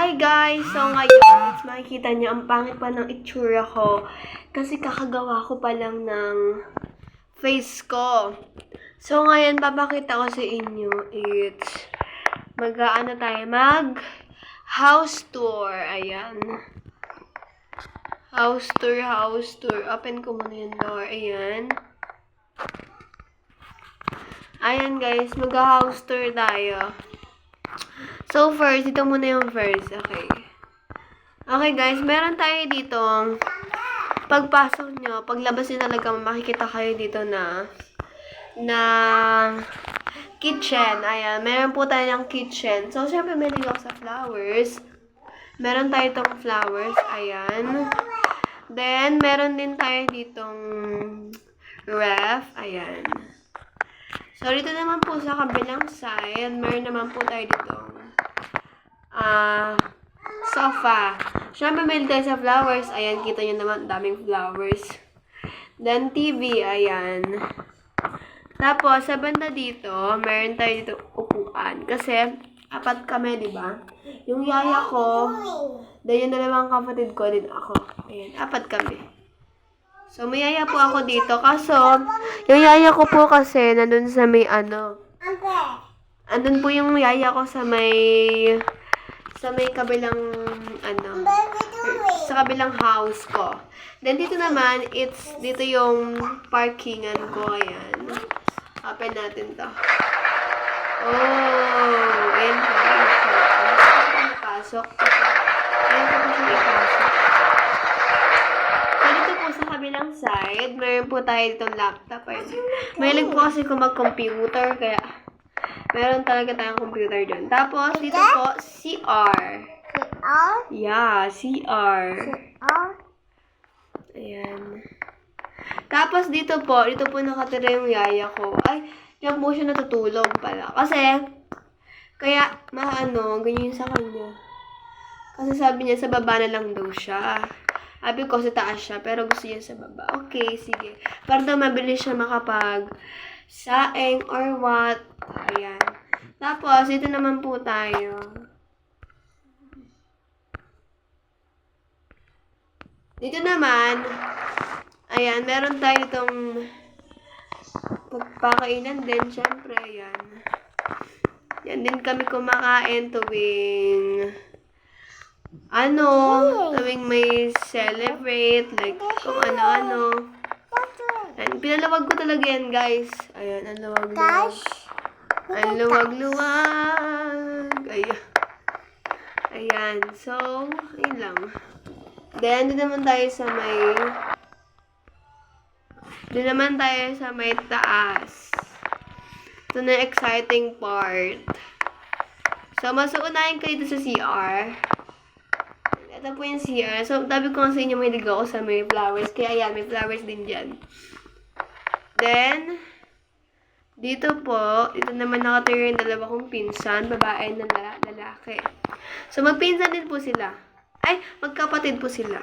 Hi guys! So ngayon, makikita niyo ang pangit pa ng itsura ko kasi kakagawa ko pa lang ng face ko. So ngayon, papakita ko sa inyo, house tour. Ayan. House tour. Open ko muna yung door. Ayan. Ayan guys, mag-house tour tayo. So first, ito muna yung first. Okay. Okay guys, meron tayo dito. Pagpasok nyo, paglabas nyo talaga, makikita kayo dito na kitchen. Ayan, meron po tayo ng kitchen. So, syempre, may ako sa flowers. Meron tayo itong flowers. Ayan. Then, meron din tayo ditong ref. Ayan. So, dito naman po sa kabilang side, meron naman po tayo ditong sofa. Siyempre, may tayo sa flowers. Ayan, kita nyo naman, daming flowers. Then, TV. Ayan. Tapos, sa banda dito, meron tayo dito upuan. Kasi, apat kami, di ba? Yung yaya ko, then yung dalawang kapatid ko, din ako. Ayan, apat kami. So, may yaya po ako dito. Kaso, yung yaya ko po kasi, nandun sa may andun po yung yaya ko sa may kabilang, sa kabilang house ko. Then, dito naman, dito yung parkingan ko. Ayan. Open natin to. Oh, ayan po. Pasok. Ayan po siya ipasok. So, dito po sa kabilang side, mayroon po tayo ditong laptop. Mahilig po kasi ko mag-computer, kaya meron talaga tayong computer dyan. Tapos, dito po, CR. CR? Yeah, CR. CR? Ayan. Tapos, dito po nakatira yung yaya ko. Ay, diyan po siya natutulog pala. Kasi, kaya, ganyan sa kanya. Kasi sabi niya, sa baba na lang daw siya. Sabi ko, sa taas siya, pero gusto niya sa baba. Okay, sige. Para daw mabilis siya saing or what. Ayan. Tapos, dito naman po tayo. Dito naman, ayan, meron tayo itong pagpakainan din, syempre, ayan. Yan din kami kumakain tuwing may celebrate, like, kung ano-ano. Ayan, pinalawag ko talaga yan, guys. Ayan, ang luwag-luwag. Ang luwag-luwag. Ayan. So, ayun lang. Then, doon naman tayo sa may taas. Ito na exciting part. So, masuunahin ko dito sa CR. Ito po yung CR. So, sabi ko nga sa inyo, may ligaw ako sa may flowers. Kaya ayan, may flowers din dyan. Then, dito naman nakatira yung dalawa kong pinsan, babae na lalaki. So, magpinsan din po sila. Ay, magkapatid po sila.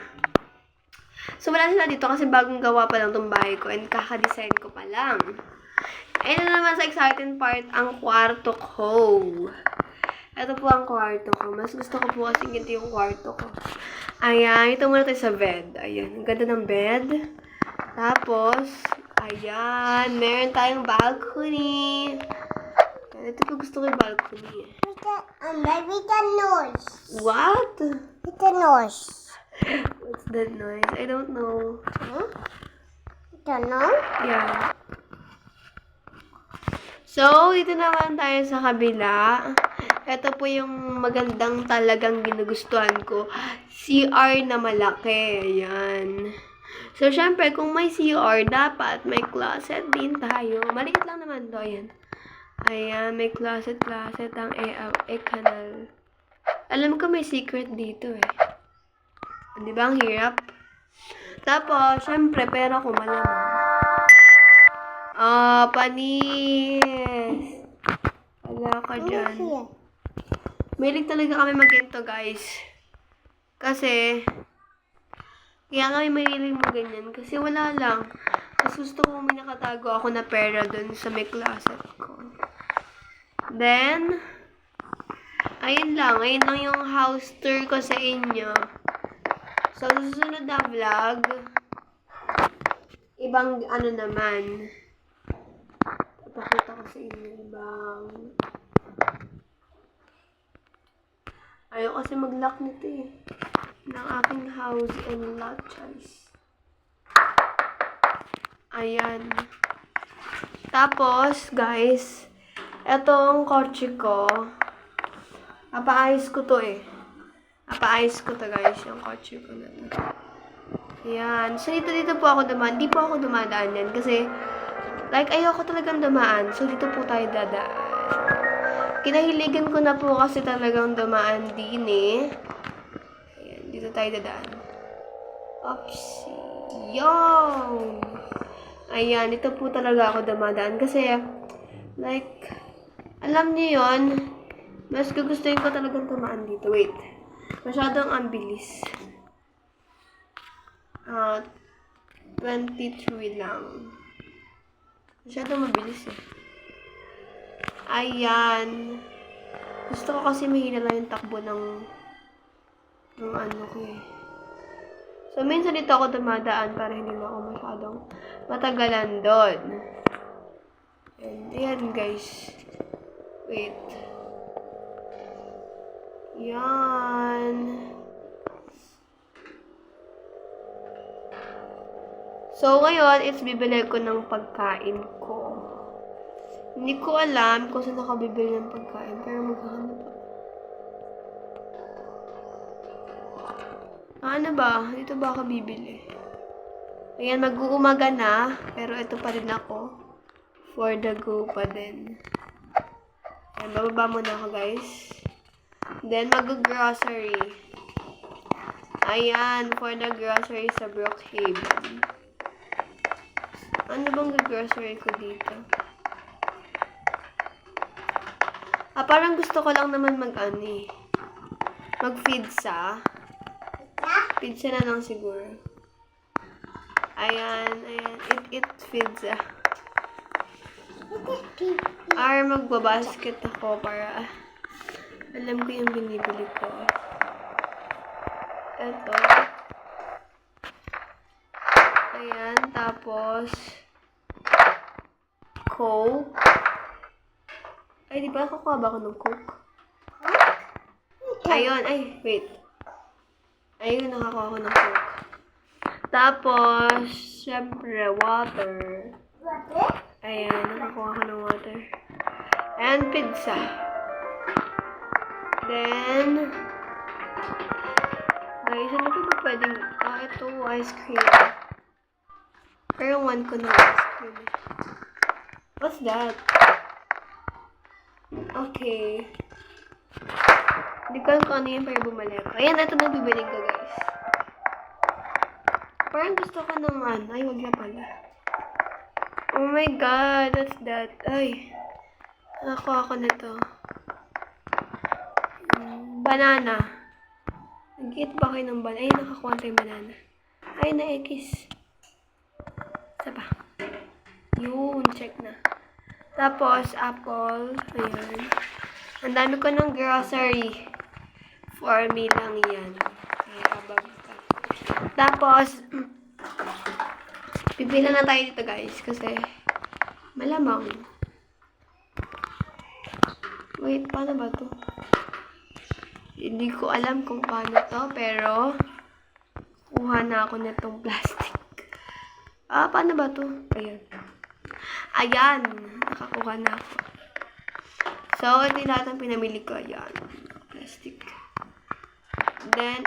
So, wala sila dito kasi bagong gawa pa lang itong bahay ko and kaka-design ko pa lang. Ayun na naman sa exciting part, ang kwarto ko. Ito po ang kwarto ko. Mas gusto ko po kasi ganito yung kwarto ko. Ayan, ito muna tayo sa bed. Ayan, ang ganda ng bed. Tapos, ayan, meron tayong balcony. Ito po gusto ko yung balcony. Maybe the noise. What? The noise. What's that noise? I don't know. Huh? The noise? Yeah. So, dito naman tayo sa kabila. Ito po yung magandang talagang ginugustuhan ko. CR na malaki. Ayan. So, syempre, kung may CR, dapat may closet din tayo. Maliit lang naman to. Ayan. Ayan, may closet ang canal. Alam ko may secret dito eh. Di ba ang hirap? Tapos, syempre, pera ko malamang. Panis. Wala ka dyan. Mahilig talaga kami mag-ganito, guys. Kasi, kaya kami mahilig mag-ganyan. Kasi wala lang. Mas gusto ko may nakatago ako na pera dun sa may closet ko. Then, Ayun lang yung house tour ko sa inyo. So, sa susunod na vlog, ibang ano naman. Ipakita ko sa inyo ibang... Ayaw kasi mag-lock nito eh. Ng aking house and lot choice. Ayan. Tapos, guys, etong kotse ko, papaayos ko to eh. Papaayos ko to, guys, yung kotse ko na to. Ayan. So, dito po ako dumaan. Di po ako dumadaan yan kasi, like, ayoko talagang dumaan. So, dito po tayo dadaan. Kinahiligan ko na po kasi talagang dumaan din eh. Ayan. Dito tayo dadaan. Oopsie. Yung! Ayan. Dito po talaga ako dumadaan kasi, like, alam niyo yon, mas gugustuhin ko talagang tumaan dito. Wait. Masyadong ang bilis. 23 lang. Masyadong mabilis eh. Ayan. Gusto ko kasi mahina lang yung takbo ng ano ko eh. So, minsan dito ako dumadaan para hindi na ako masyadong matagalan doon. And, ayan guys. Wait. Yan. So, ngayon, it's bibili ko ng pagkain ko. Hindi ko alam kung saan ako bibili ng pagkain, pero maghahanap ako. Ano ba? Dito ba ako bibili? Ayan, mag-uumaga na, pero ito pa rin ako. For the go pa din. Ayan, bababa muna ako, guys. Then, mag-grocery. Ayan, for the grocery sa Brookhaven. Ano bang grocery ko dito? Parang gusto ko lang naman mag-pizza. Pizza na lang siguro. Ayan. Eat pizza. Or magbabasket ako para alam ko yung binibili ko. Ito. Ayan. Tapos Coke. Ay, di ba? Kukuha ba ako ng Coke? Ayun. Ay, wait. Ayun, nakakuha ako ng Coke. Tapos, syempre, water. Ayan, nakakuha ako ng water. And pizza. Then, guys, ano pa ba pwedeng... ito, ice cream. Pero one ko ng ice cream. What's that? Okay. Hindi ko alam kung ano yan para bumalik. Ayan, ito na bibiling ko, guys. Parang gusto ko ng ay, wag na pala. Oh my God, what's that? Ay, nakakuha ko na to. Banana. Nag-eat ba kayo ng banana? Ay, nakakuha tayong banana. Ay, na-ekis. Isa pa. Yun, check na. Tapos, apple. Ayan. Ang dami ko ng grocery. For me lang yan. Nakakabag ka. Tapos, pipila na tayo dito, guys. Kasi, malamang. Wait, paano ba to? Hindi ko alam kung paano to, pero kuha na ako nitong plastic. Paano ba to? Ayan. Ayan, nakakuha na ako. So, hindi lahat ng pinamili ko. Ayan, plastic. Then,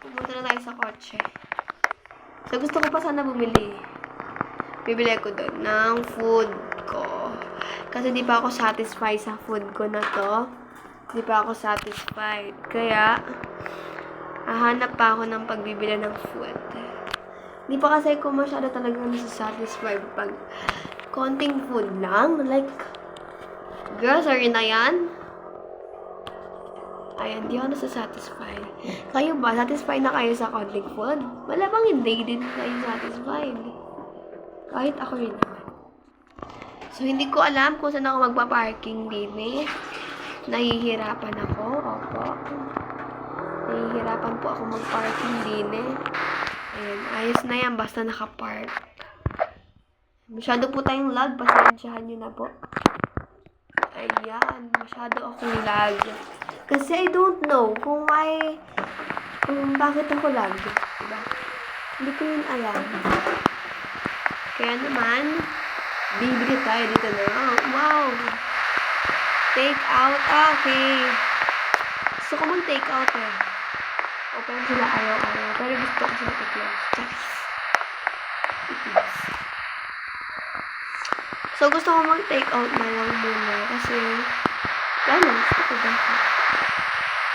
pumunta na tayo sa kotse. So, gusto ko pa sana bumili. Bibili ko doon ng food ko. Kasi di pa ako satisfied sa food ko na to. Di pa ako satisfied. Kaya, hahanap pa ako ng pagbibili ng food. Di pa kasi ako masyado talagang nasa-satisfied pag konting food lang. Like, grocery na yan. Ayan, di ako nasa-satisfied. Kayo ba? Satisfied na kayo sa konting food? Wala bang hindi din kayo satisfied? Kahit ako rin naman. So, hindi ko alam kung saan ako magpa-parking din eh. Nahihirapan ako. Opo. Nahihirapan po ako mag-parking din eh. Ayan, ayos na yan. Basta nakapark. Masyado po tayong lag. Pasensyahan nyo na po. Ayan. Masyado akong lag. Kasi I don't know kung bakit ako lag. Diba? Hindi ko yun alam. Kaya naman, bibili tayo dito na. Wow! Take out. Okay. Gusto ko mag-take out eh. Open sila araw-araw. Pero gusto ko sila i-close. I-close. So, gusto ko mag-take out na lang muna. Kasi, gusto ko ba?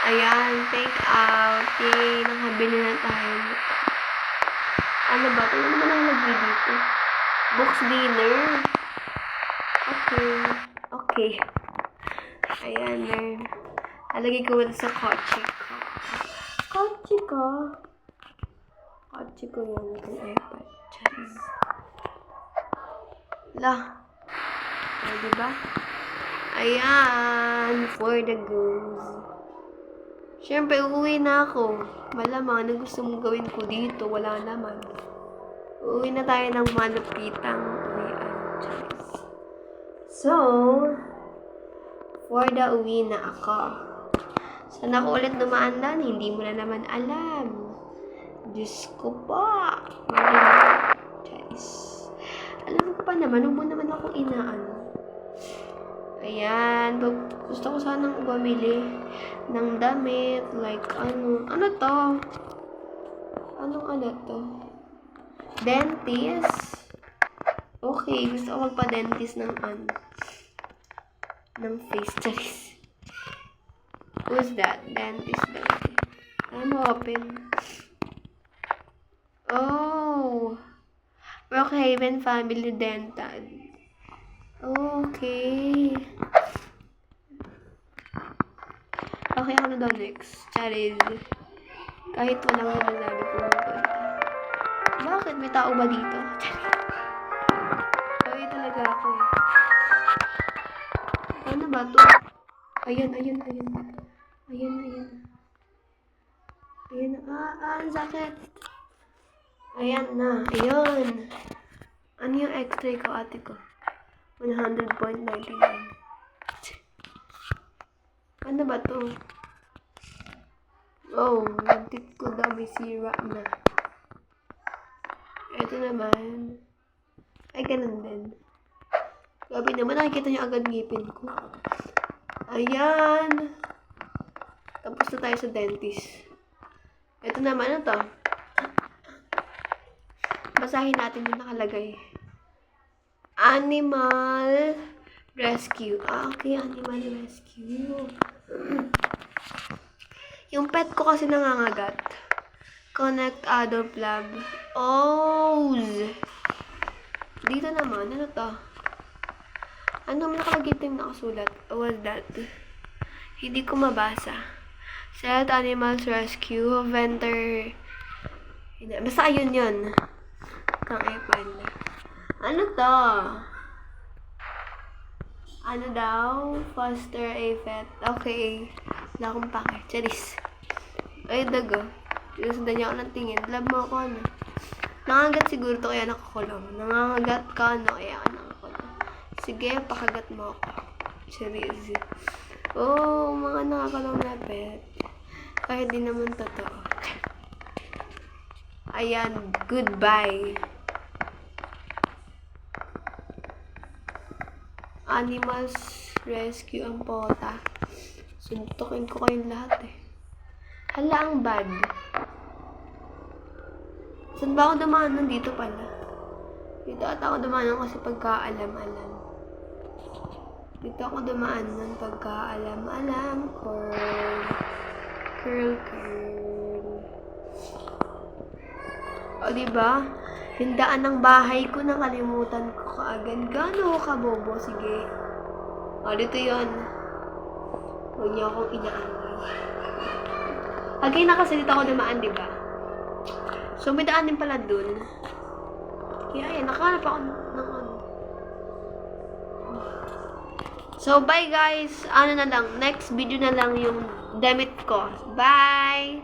Ayan, take out. Yay, nakabili na tayo. Ano ba? Ito naman ang lagay dito. Box dinner. Okay. Ayan, alagay ko ito sa kotse ko. Kotse ko yun. Itong iPad. Charis. Diba? Ayan, for the goose. Siyempre, uuwi na ako. Malamang na gusto mong gawin ko dito. Wala naman. Uuwi na tayo ng malupitang uwian. Charis. So, for the uwi na ako. Saan ako ulit dumaan, hindi mo na naman alam. Diyos ko pa. Charis. Alam ko pa naman, huwag mo naman akong inaano. Ayan. Gusto ko sanang bumili ng damit. Like, ano to? Ano to? Dentist? Okay, gusto ko magpa-dentist ng face. Charis. Who's that? Dentist daw. I'm open. Oh. Brookhaven Family Dental. Okay. Okay, ako na daw next. Charis. Kahit wala ko nasabi ko magpunta. Bakit? May tao ba dito? Charis. Okay talaga ako eh. Ano ba to? Ayan. Ayan. Ang sakit. Ayan na. Ayan. Ano yung x-ray ko, ate ko? 100.99. Ano ba to? Oh, nagtit ko daw may sira na. Ito naman. Ay, ganun din. Gabi naman, nakikita niyo agad ngipin ko. Ayan. Tapos na tayo sa dentist. Ito naman, ano to? Basahin natin yung nakalagay. Animal rescue. Okay, animal rescue. Yung pet ko kasi nangangagat. Connect Adopt Lab. O's. Dito naman, ano to? Ano naman nakalagay ito yung nakasulat? What was that? Hindi ko mabasa. Set Animals Rescue, Venter. Basta ayun yun. Kang iPad. Ano to? Ano daw? Foster a pet. Okay. Wala akong pake. Charis. Ay, dago. Sinusundan niya ako ng tingin. Love mo ako, ano? Nangangagat siguro to kaya nakakulong. Nangangagat ka, ano? Kaya ka nakakulong. Sige, pakagat mo ako. Charis. Oh, mga nakakulong na pet. Kahit di naman totoo. Ayan, goodbye. Animals Rescue ang pota. Suntukin ko kayong lahat eh. Hala, ang bad. Saan ba ako dumaan? Nandito pala. Dito ata ako dumaan kasi pagkaalam-alam. Dito ako dumaan ng pagkaalam-alam. Curl. O, diba? Yung daan ng bahay ko, nakalimutan ko kaagad. Gano'n ko kabobo? Sige. O, dito yun. Huwag niyo akong inaangay. Agay na kasi dito ako dumaan, diba? So, may daan din pala dun. Kaya, ayan, nakahanap ako ng ano. So, bye guys. Ano na lang, next video na lang yung damit ko. Bye!